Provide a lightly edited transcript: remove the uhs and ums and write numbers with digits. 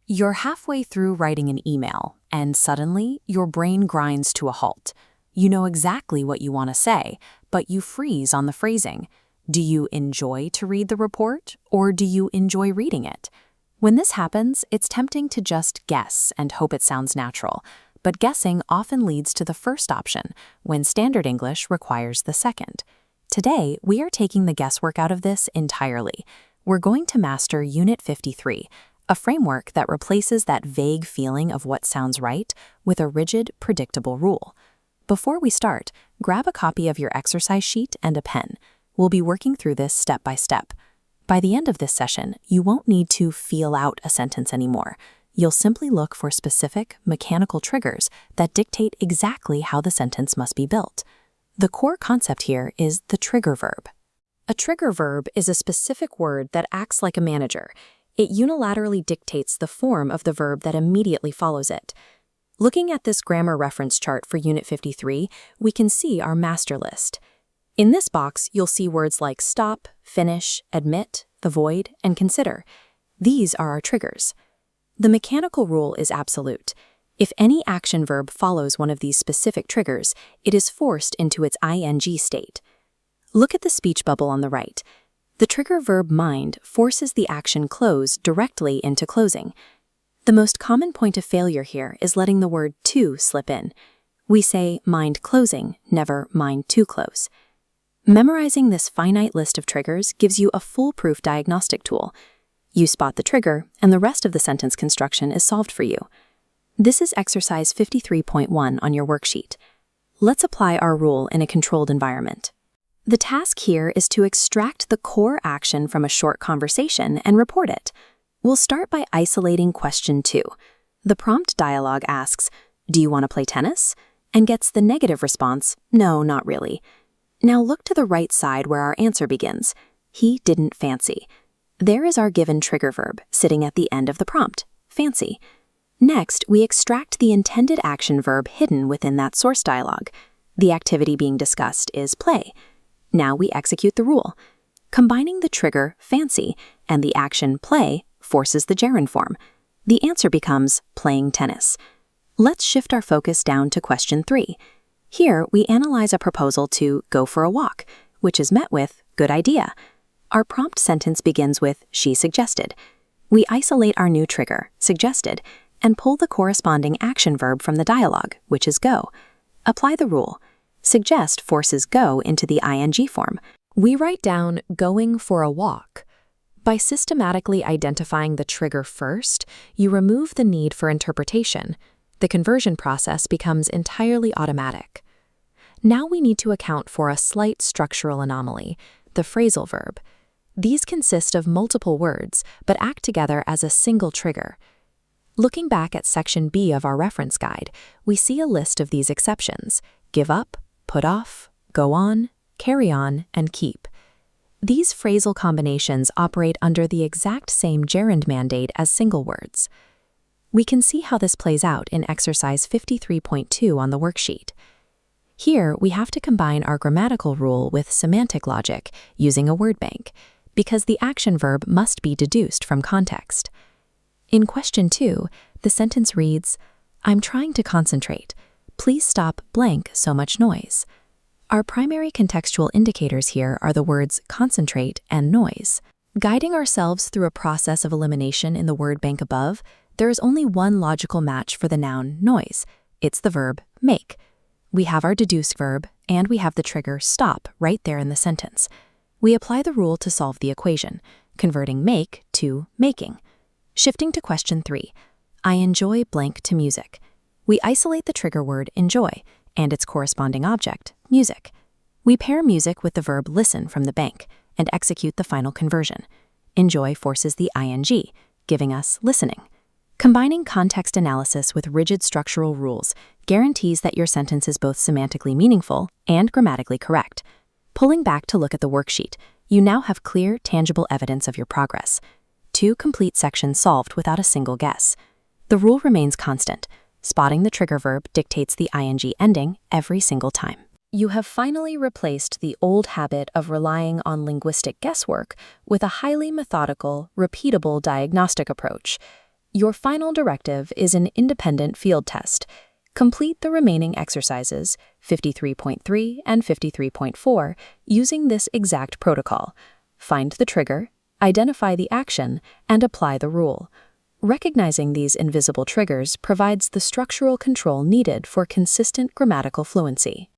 You're halfway through writing an email, and suddenly your brain grinds to a halt. You know exactly what you want to say, but you freeze on the phrasing. Do you enjoy to read the report, or do you enjoy reading it? When this happens, it's tempting to just guess and hope it sounds natural, but guessing often leads to the first option, when standard English requires the second. Today, we are taking the guesswork out of this entirely. We're going to master Unit 53, a framework that replaces that vague feeling of what sounds right with a rigid, predictable rule. Before we start, grab a copy of your exercise sheet and a pen. We'll be working through this step by step. By the end of this session, you won't need to feel out a sentence anymore. You'll simply look for specific, mechanical triggers that dictate exactly how the sentence must be built. The core concept here is the trigger verb. A trigger verb is a specific word that acts like a manager. It unilaterally dictates the form of the verb that immediately follows it. Looking at this grammar reference chart for Unit 53, we can see our master list. In this box, you'll see words like stop, finish, admit, the void, and consider. These are our triggers. The mechanical rule is absolute. If any action verb follows one of these specific triggers, it is forced into its ing state. Look at the speech bubble on the right. The trigger verb mind forces the action close directly into closing. The most common point of failure here is letting the word to slip in. We say mind closing, never mind to close. Memorizing this finite list of triggers gives you a foolproof diagnostic tool. You spot the trigger, and the rest of the sentence construction is solved for you. This is exercise 53.1 on your worksheet. Let's apply our rule in a controlled environment. The task here is to extract the core action from a short conversation and report it. We'll start by isolating question 2. The prompt dialogue asks, "Do you want to play tennis?" and gets the negative response, "No, not really." Now look to the right side where our answer begins. He didn't fancy. There is our given trigger verb sitting at the end of the prompt, fancy. Next, we extract the intended action verb hidden within that source dialogue. The activity being discussed is play. Now we execute the rule. Combining the trigger, fancy, and the action, play, forces the gerund form. The answer becomes playing tennis. Let's shift our focus down to question 3. Here, we analyze a proposal to go for a walk, which is met with good idea. Our prompt sentence begins with she suggested. We isolate our new trigger, suggested, and pull the corresponding action verb from the dialogue, which is go. Apply the rule. Suggest forces go into the ing form. We write down going for a walk. By systematically identifying the trigger first, you remove the need for interpretation. The conversion process becomes entirely automatic. Now we need to account for a slight structural anomaly, the phrasal verb. These consist of multiple words, but act together as a single trigger. Looking back at section B of our reference guide, we see a list of these exceptions: give up, put off, go on, carry on, and keep. These phrasal combinations operate under the exact same gerund mandate as single words. We can see how this plays out in exercise 53.2 on the worksheet. Here, we have to combine our grammatical rule with semantic logic using a word bank, because the action verb must be deduced from context. In question 2, the sentence reads, "I'm trying to concentrate. Please stop blank so much noise." Our primary contextual indicators here are the words concentrate and noise. Guiding ourselves through a process of elimination in the word bank above, there is only one logical match for the noun noise. It's the verb make. We have our deduced verb, and we have the trigger stop right there in the sentence. We apply the rule to solve the equation, converting make to making. Shifting to question 3, I enjoy blank to music. We isolate the trigger word enjoy and its corresponding object, music. We pair music with the verb listen from the bank and execute the final conversion. Enjoy forces the ing, giving us listening. Combining context analysis with rigid structural rules guarantees that your sentence is both semantically meaningful and grammatically correct. Pulling back to look at the worksheet, you now have clear, tangible evidence of your progress. 2 complete sections solved without a single guess. The rule remains constant. Spotting the trigger verb dictates the ing ending every single time. You have finally replaced the old habit of relying on linguistic guesswork with a highly methodical, repeatable diagnostic approach. Your final directive is an independent field test. Complete the remaining exercises, 53.3 and 53.4, using this exact protocol. Find the trigger, identify the action, and apply the rule. Recognizing these invisible triggers provides the structural control needed for consistent grammatical fluency.